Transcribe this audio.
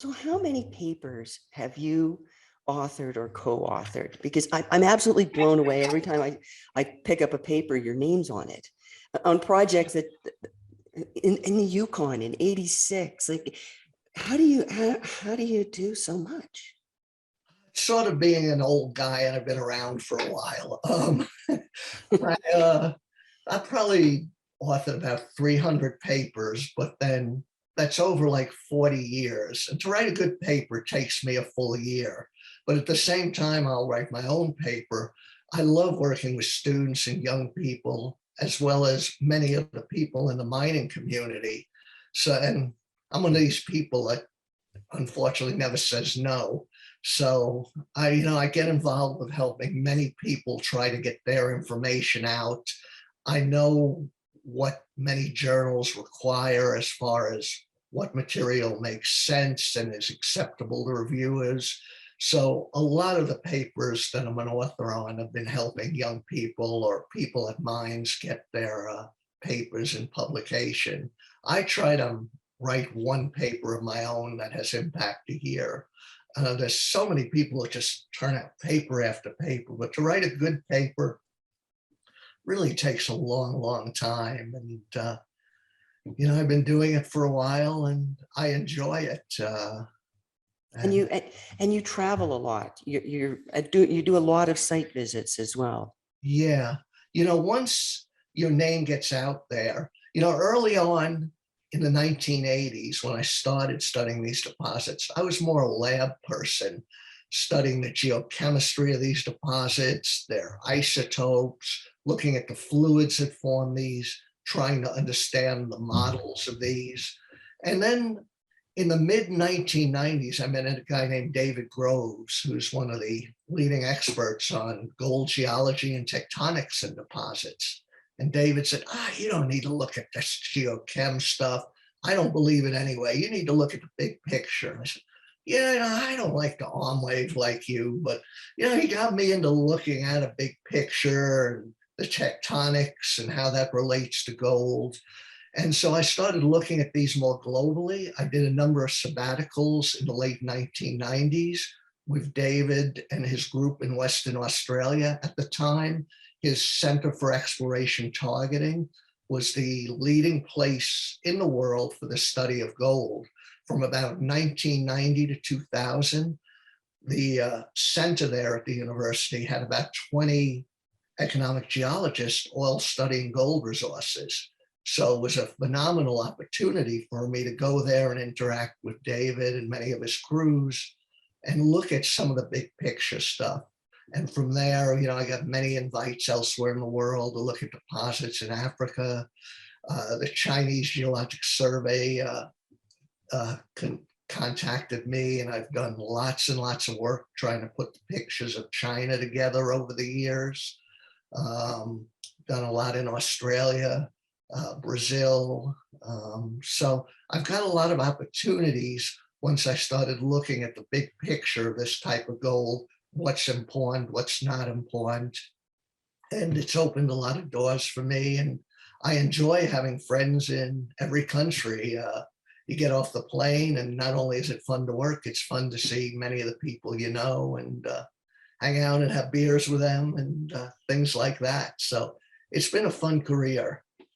So how many papers have you authored or co-authored? Because I'm absolutely blown away every time I pick up a paper, your name's on it, on projects that in the Yukon in 86. Like, how do you do so much? Sort of being an old guy and I've been around for a while. I, I probably authored about 300 papers, but then that's over like 40 years. And to write a good paper takes me a full year. But at the same time, I'll write my own paper. I love working with students and young people, as well as many of the people in the mining community. So, and I'm one of these people that unfortunately never says no. So I get involved with helping many people try to get their information out. I know what many journals require as far as what material makes sense and is acceptable to reviewers. So a lot of the papers that I'm an author on have been helping young people or people at mines get their papers in publication. I try to write one paper of my own that has impact a year. There's so many people that just turn out paper after paper, but to write a good paper really takes a long, long time. And, I've been doing it for a while and I enjoy it. And And you travel a lot. You do a lot of site visits as well. yeah, once your name gets out there, early on in the 1980s, when I started studying these deposits, I was more a lab person, studying the geochemistry of these deposits, their isotopes, looking at the fluids that form these, trying to understand the models of these. And then in the mid 1990s, I met a guy named David Groves, who's one of the leading experts on gold geology and tectonics and deposits. And David said, you don't need to look at this geochem stuff. I don't believe it anyway. You need to look at the big picture. And I said, yeah, I don't like to arm wave like you, but, he got me into looking at a big picture and the tectonics and how that relates to gold. And so I started looking at these more globally. I did a number of sabbaticals in the late 1990s with David and his group in Western Australia at the time. His Center for Exploration Targeting was the leading place in the world for the study of gold. From about 1990 to 2000, the center there at the university had about 20 economic geologists all studying gold resources. So it was a phenomenal opportunity for me to go there and interact with David and many of his crews and look at some of the big picture stuff. And from there, I got many invites elsewhere in the world to look at deposits in Africa. The Chinese Geologic Survey contacted me, and I've done lots and lots of work trying to put the pictures of China together over the years. Done a lot in Australia, Brazil. So I've got a lot of opportunities once I started looking at the big picture of this type of gold, what's important, what's not important. And it's opened a lot of doors for me. And I enjoy having friends in every country. You get off the plane, and not only is it fun to work, it's fun to see many of the people you know and hang out and have beers with them and things like that. So it's been a fun career.